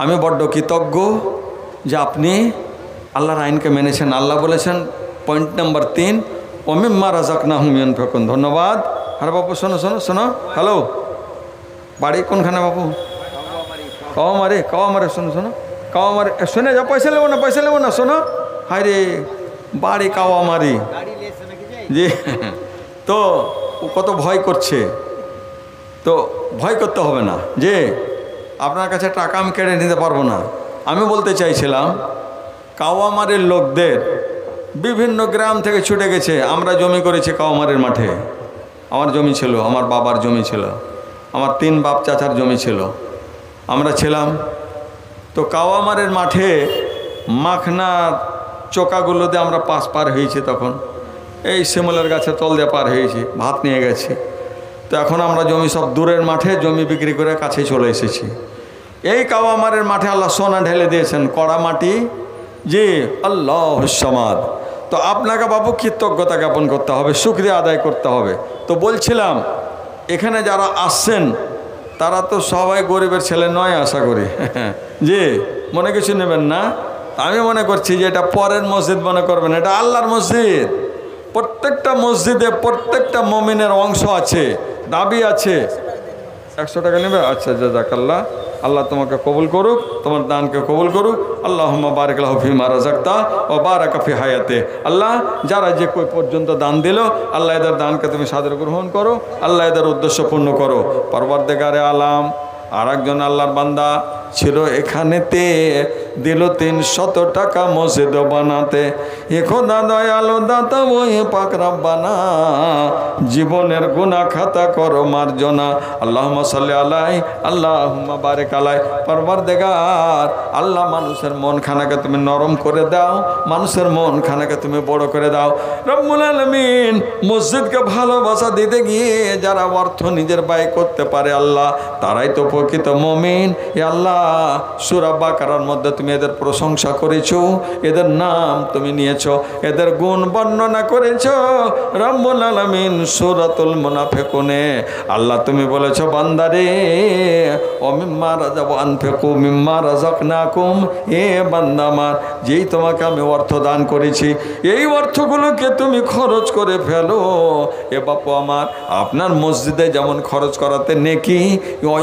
আমি বড্ড কৃতজ্ঞ যে আপনি আল্লাহর আইনকে মেনেছেন। আল্লাহ বলেছেন পয়েন্ট নাম্বার 3, ওমিম্মা রাযাকনাহুম ইউনফিকুন। ধন্যবাদ। আরে বাবু শোনো শোনো শোনো, হ্যালো, বাড়ি কোনখানে বাবু? কাওয়ামারে। শোনো শোনো, কাওয়ামারে শুনে যা, পয়সা নেবো না, শোনো। হায় রে, বাড়ি কাওয়ামারি। জি, তো ও কত ভয় করছে, তো ভয় করতে হবে না যে আপনার কাছে টাকা আমি কেড়ে নিতে পারবো না। আমি বলতে চাইছিলাম, কাওয়ামারের লোকদের বিভিন্ন গ্রাম থেকে ছুটে গেছে। আমরা জমি করেছি কাওয়ামারের মাঠে, আমার জমি ছিল, আমার বাবার জমি ছিল, আমার 3 বাপ চাচার জমি ছিল, আমরা ছিলাম। তো কাওয়ামারের মাঠে মাখনার চোকাগুলোতে আমরা পার হয়েছি। তখন এই শিমলের গাছের তল দিয়ে পার হয়েছি, ভাত নিয়ে গেছি। তো এখন আমরা জমি সব দূরের মাঠে জমি বিক্রি করে কাছে চলে এসেছি। এই কাওয়ামারের মাঠে আল্লাহ সোনা ঢেলে দিয়েছেন, কড়া মাটি। জি, আল্লাহুস সামাদ। তো আপনাকে বাবু কৃতজ্ঞতা জ্ঞাপন করতে হবে, শুকরিয়া আদায় করতে হবে। তো বলছিলাম, এখানে যারা আসছেন তারা তো সবাই গরিবের ছেলে নয়, আশা করি। জি, মনে কিছু নেবেন না। আমি মনে করছি যে এটা পরের মসজিদ মনে করবেন, এটা আল্লাহর মসজিদ। প্রত্যেকটা মসজিদে প্রত্যেকটা মুমিনের অংশ আছে, দাবি আছে। 100 টাকা নেবে? আচ্ছা, জাযাকাল্লাহ। আল্লাহ তোমাকে কবুল করুক, তোমার দানকে কবুল করুক। আল্লাহুম্মা বারিক লাহু ফিমা রাযাকতা ওয়া বারাকা ফি হায়াতে। আল্লাহ, যারা যে কই পর্যন্ত দান দিল, আল্লাহ এদের দানকে তুমি সাদরে গ্রহণ করো, আল্লাহ এদের উদ্দেশ্য পূর্ণ করো। পরওয়ারদিগারে আলাম আর একজন আল্লাহর বান্দা ছিল এখানেতে, দিল 300 টাকা মসজিদ বানাতে। এখন দয়ালো দাতা ওই পাক রব্বানা, জীবনের গুনাহ খাতা করো মার্জনা। আল্লাহুম্মা সাল্লি আলাইহি, আল্লাহুম্মা বারিক আলাইহি। পরওয়ারদিগার আল্লাহ, মানুষের মনখানাকে তুমি নরম করে দাও, মানুষের মনখানাকে তুমি বড় করে দাও রব্বুল আলামিন। মসজিদকে ভালোবাসা দিতে গিয়ে যারা অর্থ নিজের ব্যয় করতে পারে আল্লাহ, তারাই তো প্রকৃত মুমিন। এ আল্লাহ, সূরা বাকারার মধ্যে তুমি এদের প্রশংসা করেছো, এদের নাম তুমি নিয়েছো, এদের গুণ বর্ণনা করেছো রব্বুল আলামিন। সূরাতুল মুনাফিকুনে আল্লাহ তুমি বলেছো, বান্দারে ও মিম্মা রাযাকু আনফিকু মিম্মা রাযাকনাকুম, এ বান্দা আমার, যেই তোমাকে আমি অর্থ দান করেছি এই অর্থগুলোকে তুমি খরচ করে ফেলো। এ বাপু আমার, আপনার মসজিদে যেমন খরচ করাতে নেকি,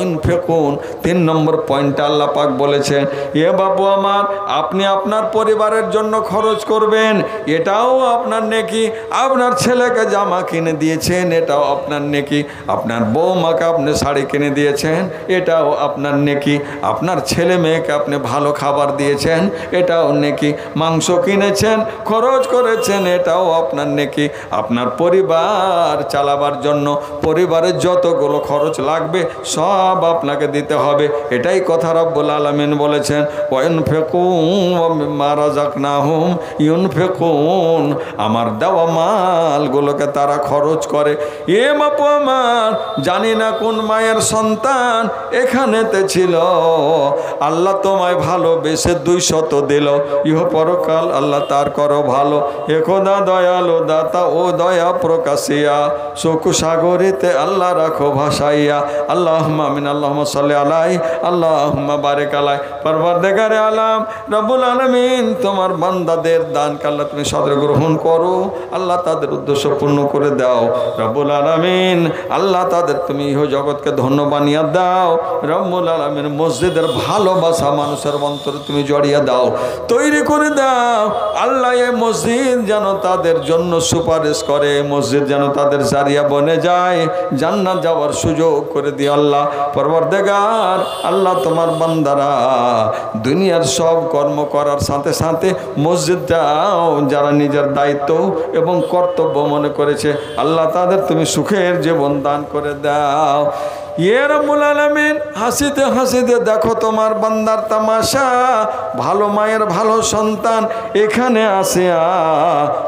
ইনফিকুন 3 নম্বর পয়েন্টে আল্লাহ পাক বলেছেন, এ বাবু আমার, আপনি আপনার পরিবারের জন্য খরচ করবেন, এটাও আপনার নেকি। আপনার ছেলেকে জামা কিনে দিয়েছেন, এটাও আপনার নেকি। আপনার বৌমাকে আপনি শাড়ি কিনে দিয়েছেন, এটাও আপনার নেকি। আপনার ছেলে মেয়েকে আপনি ভালো খাবার দিয়েছেন, এটাও নেকি। মাংস কিনেছেন, খরচ করেছেন, এটাও আপনার নেকি। আপনার পরিবার চালাবার জন্য পরিবারের যতগুলো খরচ লাগবে সব আপনাকে দিতে হবে। এটাই কথা রাব্বুল আলামিন বলেছেন ওয়াইনফিকু মিম্মা রাযাকনাহুম ইউনফিকুন, আমার দেওয়া মালগুলোকে তারা খরচ করে। এ বাপু আমার, জানি না কোন মায়ের সন্তান এখানেতে ছিল, আল্লাহ তোমায় ভালোবেসে 200 দিল, ইহ পরকাল আল্লাহ তার করো ভালো। এ খোদা দয়ালু দাতা ও দয়া প্রকাশিয়া, শোক সাগরিতে আল্লাহ রাখো ভাসাইয়া। আল্লাহুম্মা আমিন, আল্লাহুম্মা সাল্লি আলাই, আল্লাহুম্মা বারিক আলাই। পরওয়ারদিগারে আলাম রব্বুল আলামিন, তোমার বান্দাদের দানকে আল্লাহ তুমি সাদরে গ্রহণ করো, আল্লাহ তাদের উদ্দেশ্য পূর্ণ করে দাও রব্বুল আলামিন। আল্লাহ তাদের তুমি ইহ জগৎকে ধন্য বানিয়ে দাও রব্বুল আলামিন। মসজিদের ভালোবাসা মানুষের অন্তরে তুমি জড়িয়ে দাও, তৈরি করে দাও আল্লাহ। এই মসজিদ যেন তাদের জন্য সুপারিশ করে, মসজিদ যেন তাদের জারিয়া বনে যায়, জান্নাত যাওয়ার সুযোগ করে দিও আল্লাহ। পরওয়ারদিগার আল্লাহ, তোমার বান্দারা দুনিয়ার সব কর্ম করার সাথে সাথে মসজিদটাও যারা নিজের দায়িত্ব এবং কর্তব্য মনে করেছে, আল্লাহ তাদের তুমি সুখের জীবন দান করে দাও। ইয়ে রব্বুল আলামিন, হাসিতে হাসিতে দেখো তোমার বান্দার তামাশা। ভালো মায়ের ভালো সন্তান এখানে আসিয়া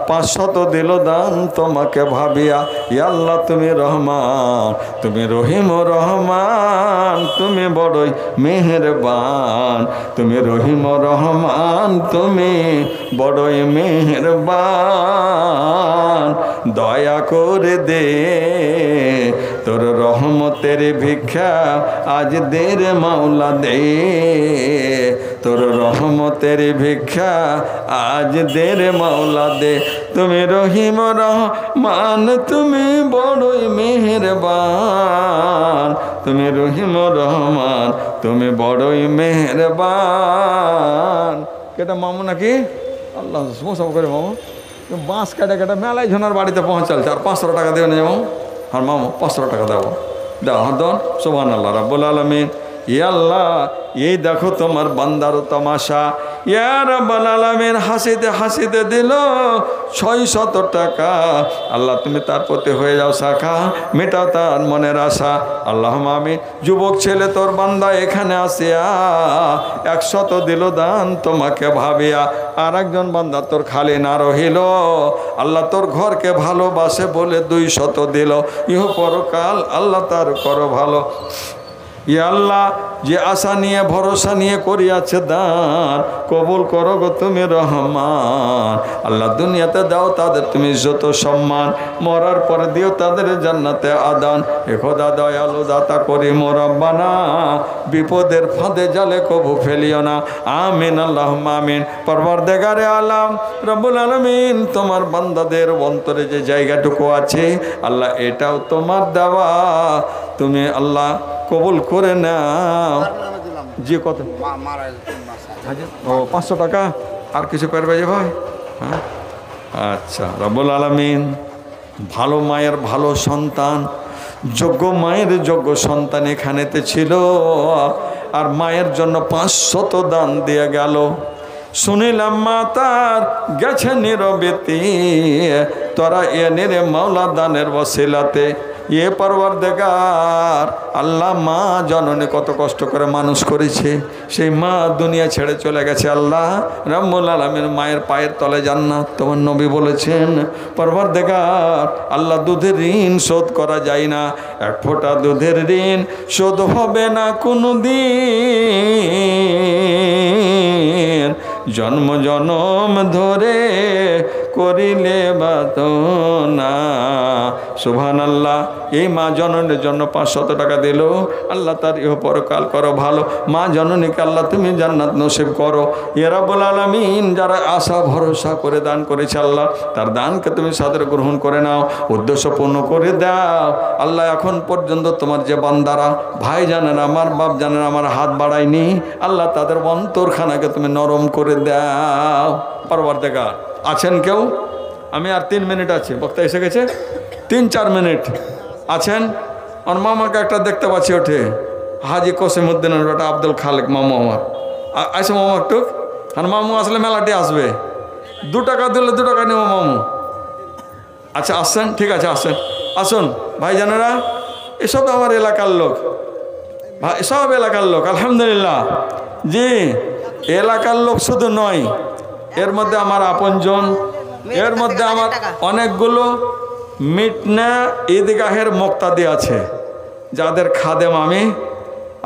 500 দিল দান তোমাকে ভাবিয়া। ইয়া আল্লাহ তুমি রহমান, তুমি রহিম রহমান, তুমি বড়ই মেহেরবান, তুমি রহিম রহমান, তুমি বড়ই মেহেরবান। দয়া করে দে তোর রহমতের ভিক্ষা আজ দে রে মাওলা দে, তোর রহমতের ভিক্ষা আজ দে রে মাওলা দে। তুমি রহিম রহমান, তুমি বড়ই মেহেরবান, তুমি রহিম রহমান, তুমি বড়ই মেহেরবান। কেটা মামু নাকি? আল্লাহ সব করে মামু বাঁশ কাটা কাটা মেলায় ঝোনার বাড়িতে পৌঁছালছে, আর 500 টাকা দেবেন যেমন। আর মামু 500 টাকা দেবো, দাও হাত দন। সুবহানাল্লাহ রাব্বুল আলামিন। ইয়া আল্লাহ, এই দেখো তোমার বান্দার তামাশা। ইয়া রাব্বুল আলামিন, হাসিতে হাসিতে দিল 600 টাকা। আল্লাহ তুমি তার প্রতি হয়ে যাও শাখা, মেটাও তার মনের আশা। আল্লাহুম্মা আমিন। যুবক ছেলে তোর বান্দা এখানে আসিয়া 100 দিল দান তোমাকে ভাবিয়া। আর একজন বান্দা তোর খালি না রহিল, আল্লাহ তোর ঘরকে ভালোবাসে বলে 200 দিল, ইহ পরকাল আল্লাহ তার করো ভালো। ইয়া আল্লাহ, যে আশা নিয়ে ভরসা নিয়ে করিয়াছে দান, কবুল করো গো তুমি রহমান। আল্লাহ দুনিয়াতে দাও তাদের তুমি যত সম্মান, মরার পরে দিও তাদের জান্নাতে আদান। এ খোদা দয়ালু দাতা করিম রব্বানা, বিপদের ফাঁদে জালে কবু ফেলিও না। আমিন আল্লাহুম্মা আমিন। পরওয়ারদিগারে আলাম রব্বুল আলামিন, তোমার বান্দাদের অন্তরে যে জায়গাটুকু আছে আল্লাহ, এটাও তোমার দেওয়া, তুমি আল্লাহ কবুল করে নাও। যে কত? ও 500 টাকা। আর কিছু পারবে যে ভাই? হ্যাঁ, আচ্ছা। রব্বুল আলামিন, ভালো মায়ের ভালো সন্তান, যোগ্য মায়ের যোগ্য সন্তান এখানেতে ছিল, আর মায়ের জন্য 500 দান দিয়ে গেল। শুনিলাম মা তার গেছে নীরবেতে, তোরা এনে রে মাওলা দানের ওসিলাতে। এ পরওয়ারদিগার আল্লাহ, মা জননী কত কষ্ট করে মানুষ করেছে, সেই মা দুনিয়া ছেড়ে চলে গেছে। আল্লাহ রাব্বুল আলামিন, মায়ের পায়ের তলে জান্নাত তোমার নবী বলেছেন। পরওয়ারদিগার আল্লাহ, দুধের ঋণ শোধ করা যায় না, 1 ফোঁটা দুধের ঋণ শোধ হবে না কোনো দিন, জন্ম জনম ধরে করিলে বাতনা। সুবহানাল্লাহ। এই মা জননীর জন্য 500 টাকা দিল, আল্লাহ তার ইহ পরকাল করো ভালো। মা জননীকে আল্লাহ তুমি জান্নাত নসিব করো। ইয়া রাব্বুল আলামিন, যারা আশা ভরসা করে দান করেছে আল্লাহ, তার দানকে তুমি সাদরে গ্রহণ করে নাও, উদ্দেশ্য পূর্ণ করে দাও আল্লাহ। এখন পর্যন্ত তোমার যে বান্দারা, ভাই জানেন আমার, বাপ জানেন আমার, হাত বাড়ায়নি আল্লাহ, তাদের অন্তরখানাকে তুমি নরম করে দাও। পরওয়ারদিগার আছেন কেউ? আমি আর 3 মিনিট আছে, বক্তা এসে গেছে, 3-4 মিনিট আছেন। আর মামাকে একটা দেখতে পাচ্ছি ওঠে, হাজি কসিমউদ্দিন, ওটা আব্দুল খালেক মামু আমার। আসে মামু একটু। আর মামু আসলে মেলাটি আসবে, 2 টাকা দিলে 2 টাকা নেব মামু। আচ্ছা আসছেন, ঠিক আছে আসেন, আসুন ভাইজানেরা, এসব আমার এলাকার লোক। সব এলাকার লোক আলহামদুলিল্লাহ। জি, এলাকার লোক শুধু নয়, এর মধ্যে আমার আপনজন, এর মধ্যে আমার অনেকগুলো মিটনা ঈদগাহের মুক্তাদি আছে, যাদের খাদেম আমি,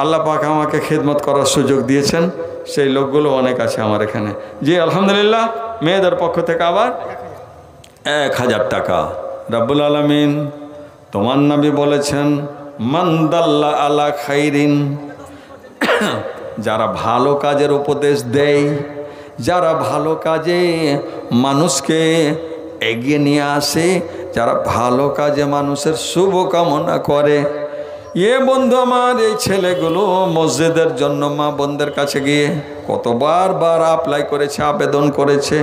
আল্লাহ পাক আমাকে খিদমত করার সুযোগ দিয়েছেন। সেই লোকগুলো অনেক আছে আমার এখানে। জি আলহামদুলিল্লাহ। মেয়েদের পক্ষ থেকে আবার 1000 টাকা। রব্বুল আলামিন তোমার নবী বলেছেন, মান দাল্লা আলা খাইরিন, যারা ভালো কাজের উপদেশ দেয়, যারা ভালো কাজে মানুষকে এগিয়ে নিয়ে আসে, যারা ভালো কাজে মানুষের শুভ কামনা করে। বন্ধু আমার, এই ছেলেগুলো মসজিদের জন্য মা বোনদের কাছে গিয়ে কতবার অ্যাপ্লাই করেছে, আবেদন করেছে।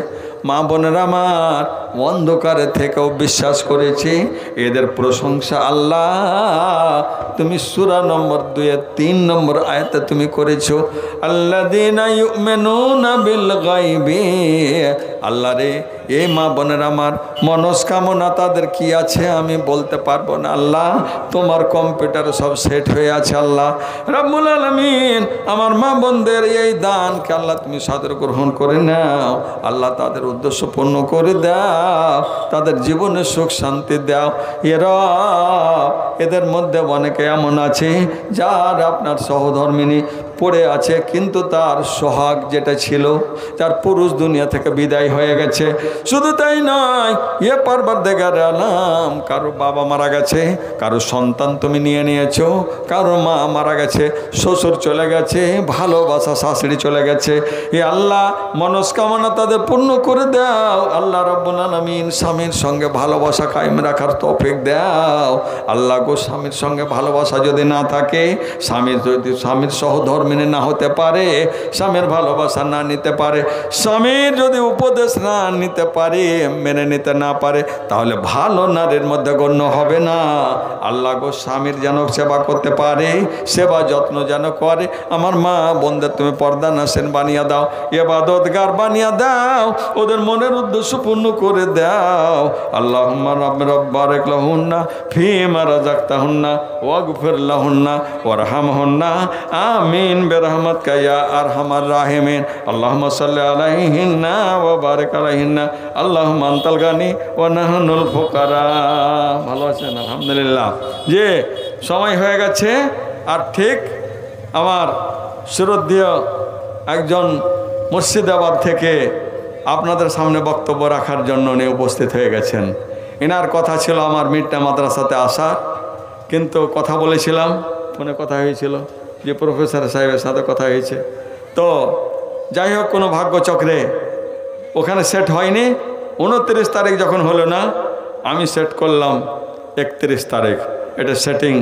মা বোনেরা আমার অন্ধকারে থেকেও বিশ্বাস করেছে। এদের প্রশংসা আল্লাহ তুমি সূরা নম্বর 2-3 নম্বর আয়াতে তুমি করেছো, আল্লাযীনা ইউমিনুনা বিল গায়বি। আল্লাহ রে, এই মা বোনেরা আমার মনস্কামনা তাদের কি আছে আমি বলতে পারবো না। আল্লাহ তোমার কম্পিউটারে সব সেট হয়ে আছে। আল্লাহ রাব্বুল আলামিন আমার মা বোনদের এই দানকে আল্লাহ তুমি সাদর গ্রহণ করে নাও। আল্লাহ তাদের উদ্দেশ্য পূর্ণ করে দাও, তাদের জীবনে সুখ শান্তি দাও। এদের মধ্যে অনেকে এমন আছে যার আপনার সহধর্মিনী পড়ে আছে, কিন্তু তার সোহাগ যেটা ছিল, তার পুরুষ দুনিয়া থেকে বিদায় হয়ে গেছে। শুধু তাই নয়, পরবর্তীকার আলম কারো বাবা মারা গেছে, কারো সন্তান তুমি নিয়ে নিয়েছো, কারো মা মারা গেছে, শ্বশুর চলে গেছে, ভালোবাসা শাশুড়ি চলে গেছে। আল্লাহ মনস্কামনা তাদের পূর্ণ করে দাও। আল্লাহ রাব্বুল আলামিন স্বামীর সঙ্গে ভালোবাসা কায়েম রাখার তৌফিক দাও। আল্লাহ গো, স্বামীর সঙ্গে ভালোবাসা যদি না থাকে, স্বামীর সহধর্মিনী না হতে পারে, স্বামীর ভালোবাসা না নিতে পারে, স্বামীর যদি উপদেশ না নিতে পারে, মেনে নিতে না পারে, তাহলে ভালো নারীর মধ্যে গণ্য হবে না। আল্লাহ গো, স্বামীর যেন সেবা করতে পারে, সেবা যত্ন যেন করে। আমার মা বোনদের তুমি পর্দা নাসিন বানিয়ে দাও, ইবাদতগার বানিয়ে দাও, ওদের মনের উদ্দেশ্য পূর্ণ করে দাও। আল্লাহুম্মা বারিক লাহুন্না ফীমা রাযাকতাহুন্না ওয়াগফির লাহুন্না ওয়ারহামহুন্না আমিন বিরহমাতিকা ইয়া আরহামার রাহিমিন। আল্লাহুম্মা সাল্লি আলাইহিন্না ওয়া বারিক আলাইহিন্না। আল্লাহুম্মা আনতাল গানি ওয়া নাহনুল ফুকারা। ভালো আছেন? আলহামদুলিল্লাহ। যে সময় হয়ে গেছে, আর ঠিক আমার শ্রদ্ধেয় একজন মুর্শিদাবাদ থেকে আপনাদের সামনে বক্তব্য রাখার জন্য উনি উপস্থিত হয়ে গেছেন। এনার কথা ছিল আমার মিটনা মাদ্রাসাতে আসার, কিন্তু কথা বলেছিলাম, ফোনে কথা হয়েছিল যে প্রফেসর সাহেবের সাথে কথা হয়েছে। তো যাই হোক, কোনো ভাগ্যচক্রে ওখানে সেট হয়নি। 29 তারিখ যখন হলো না, আমি সেট করলাম 31 তারিখ। এটা সেটিং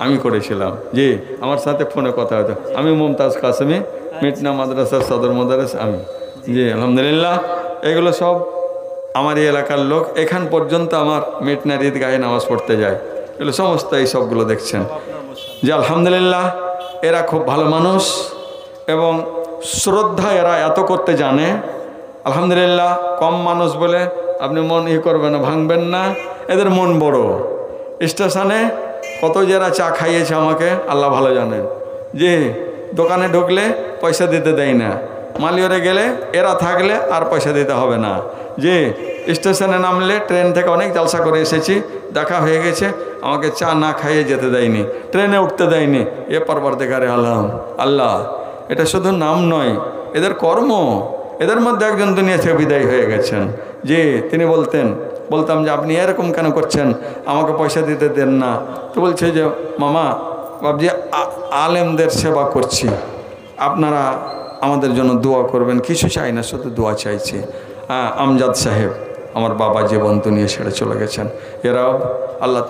আমি করেছিলাম। জি, আমার সাথে ফোনে কথা হতো। আমি মুমতাজ কাসেমি, মিটনা মাদ্রাসার সদর মোদারেস আমি। জি আলহামদুলিল্লাহ। এগুলো সব আমার এই এলাকার লোক। এখান পর্যন্ত আমার মিটনার ঈদগাহে নামাজ পড়তে যায়। এগুলো সমস্ত এই সবগুলো দেখছেন। যে আলহামদুলিল্লাহ, এরা খুব ভালো মানুষ এবং শ্রদ্ধা এরা এত করতে জানে। আলহামদুলিল্লাহ, কম মানুষ বলে আপনি মন করবেন না, ভাঙবেন না। এদের মন বড়। স্টেশনে কত যারা চা খাইয়েছে আমাকে আল্লাহ ভালো জানেন। যে দোকানে ঢুকলে পয়সা দিতে দেয় না, মালিয়রে গেলে এরা থাকলে আর পয়সা দিতে হবে না। যে স্টেশনে নামলে ট্রেন থেকে অনেক জালসা করে এসেছি, দেখা হয়ে গেছে, আমাকে চা না খাইয়ে যেতে দেয়নি, ট্রেনে উঠতে দেয়নি। পরবর্তীকারে আল্লাহ, এটা শুধু নাম নয়, এদের কর্ম। এদের মধ্যে একজন দুনিয়া থেকে বিদায় হয়ে গেছেন। যে তিনি বলতাম যে আপনি এরকম কেন করছেন, আমাকে পয়সা দিতে দেন না। তো বলছে যে মামা বাবজি, আলেমদের সেবা করছি, আপনারা আমাদের জন্য দোয়া করবেন। কিছু চাই না, শুধু দোয়া চাইছি। আমজাদ সাহেব আমার বাবা জীবন দুনিয়া ছেড়ে চলে গেছেন। এরাও আল্লাহ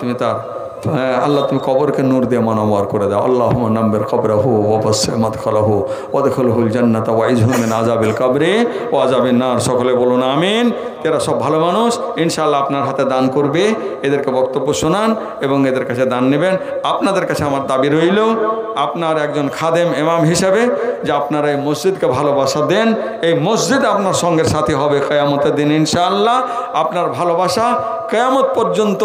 তুমি কবরকে নূর দিয়ে মানওয়ার করে দাও। আল্লাহুম্মা নাম্বির কবরাহু ওয়া বাসসি মাদখালাহু ওয়া আদখিলহুল জান্নাতা ওয়া ইজহু মিন আযাবিল কবরি ওয়া আযাবিন নার। সকলে বলুন আমিন। এরা সব ভালো মানুষ, ইনশাআল্লাহ আপনার হাতে দান করবে। এদেরকে বক্তব্য শোনান এবং এদের কাছে দান নেবেন। আপনাদের কাছে আমার দাবি রইল, আপনার একজন খাদেম ইমাম হিসাবে, যে আপনারা এই মসজিদকে ভালোবাসা দেন। এই মসজিদ আপনার সঙ্গের সাথী হবে কিয়ামতের দিন ইনশাআল্লাহ। আপনার ভালোবাসা কিয়ামত পর্যন্ত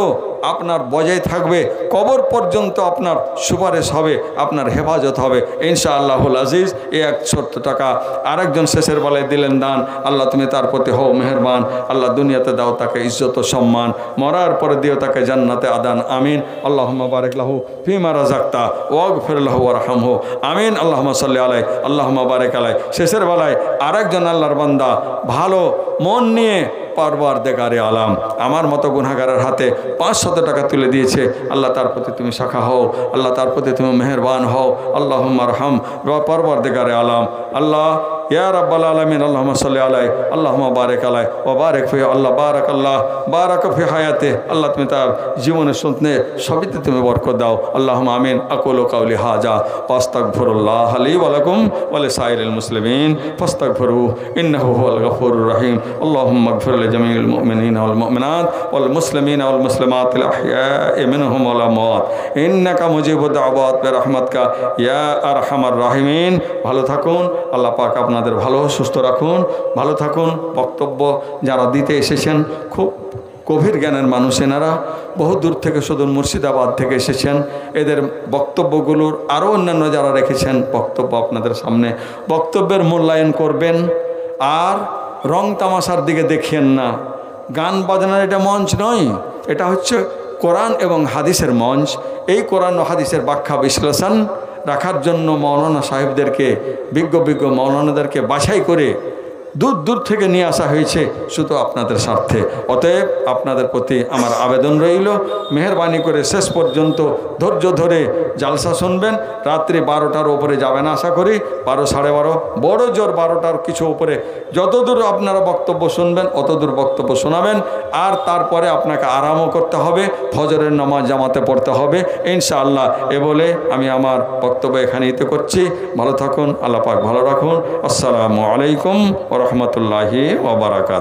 আপনার বজায় থাকবে, কবর পর্যন্ত আপনার সুপারিশ হবে, আপনার হেফাজত হবে ইনশাআল্লাহুল আজিজ। এই 170 টাকা আরেকজন শেষের বেলায় দিলেন দান। আল্লাহ তুমি তার প্রতি হও মেহেরবান। আল্লাহ দুনিয়াতে দাও তাকে ইজ্জত ও সম্মান, মরার পরে দিও তাকে জান্নাতে আদান। আমিন। আল্লাহুম্মা বারিক লাহু ফিমা রাযাকতা ওয়াগফির লাহু ওয়ারহামহু। আমিন। আল্লাহুম্মা সাল্লি আলাইহি আল্লাহুম্মা বারিক আলাইহি। শেষের বেলায় আরেকজন আল্লাহর বান্দা ভালো মন নিয়ে পরওয়ারদিগারে আলাম আমার মতো গুনাহগারের হাতে 500 টাকা তুলে দিয়েছে। আল্লাহ তার প্রতি তুমি শাখা হও, আল্লাহ তার প্রতি তুমি মেহেরবান হও। আল্লাহুম্মা আরহাম পরওয়ারদিগারে আলাম। আল্লাহ ইয়া রাব্বাল আলামিন। আল্লাহুম্মা সাল্লি আলাইহি আল্লাহুম্মা বারিক আলাইহি ওয়া বারিক ফি। আল্লাহ বারাক ফি হায়াতে। আল্লাহ তুমি তার জীবনের সন্তানে সবিতে তুমি বরকত দাও। আল্লাহুম্মা আমিন। আকুলু কাউলি হাজা ওয়াস্তাগফিরুল্লাহ লি ওয়া লাকুম ওয়া লিসাইরিল মুসলিমিন ফাস্তাগফিরু ইন্নাহু হুয়াল গফুরুর রহিম। আল্লাহুম্মা ইগফির লিজামিল মুমিনিনা ওয়াল মুমিনাত ওয়াল মুসলিমিনা ওয়াল মুসলিমাতিল আহইয়াই মিনহুম ওয়াল আমওয়াত ইন্নাকা মুজিবুদ দাওয়াত বিরহমাতিকা ইয়া আরহামার রাহিমিন। ভালো থাকুন। আল্লাহ পাক আপনাদের ভালো সুস্থ রাখুন। ভালো থাকুন। বক্তব্য যারা দিতে এসেছেন খুব গভীর জ্ঞানের মানুষ, এনারা বহু দূর থেকে সুদূর মুর্শিদাবাদ থেকে এসেছেন। এদের বক্তব্যগুলোর আরও অন্যান্য যারা রেখেছেন বক্তব্য আপনাদের সামনে, বক্তব্যের মূল্যায়ন করবেন। আর রং তামাশার দিকে দেখিয়েন না। গান বাজনার এটা মঞ্চ নয়, এটা হচ্ছে কোরআন এবং হাদিসের মঞ্চ। এই কোরআন ও হাদিসের ব্যাখ্যা বিশ্লেষণ রাখার জন্য মৌলানা সাহেবদেরকে, বিজ্ঞ মৌলানাদেরকে বাছাই করে দূর দূর থেকে নিয়ে আসা হয়েছে শুধু আপনাদের স্বার্থে। অতএব আপনাদের প্রতি আমার আবেদন রইল, মেহেরবানি করে শেষ পর্যন্ত ধৈর্য ধরে জালসা শুনবেন। রাত্রি 12টার ওপরে যাবেন আশা করি, 12 সাড়ে 12, বড় জোর 12টার কিছু উপরে যতদূর আপনারা বক্তব্য শুনবেন অতদূর বক্তব্য শোনাবেন। আর তারপরে আপনাকে আরামও করতে হবে, ফজরের নামাজ জামাতে পড়তে হবে ইনশাআল্লাহ। এ বলে আমি আমার বক্তব্য এখানেই তো করছি। ভালো থাকুন। আল্লাহ পাক ভালো রাখুন। আসসালামু আলাইকুম ওয়া রাহমাতুল্লাহি ওয়া বারাকাতুহু।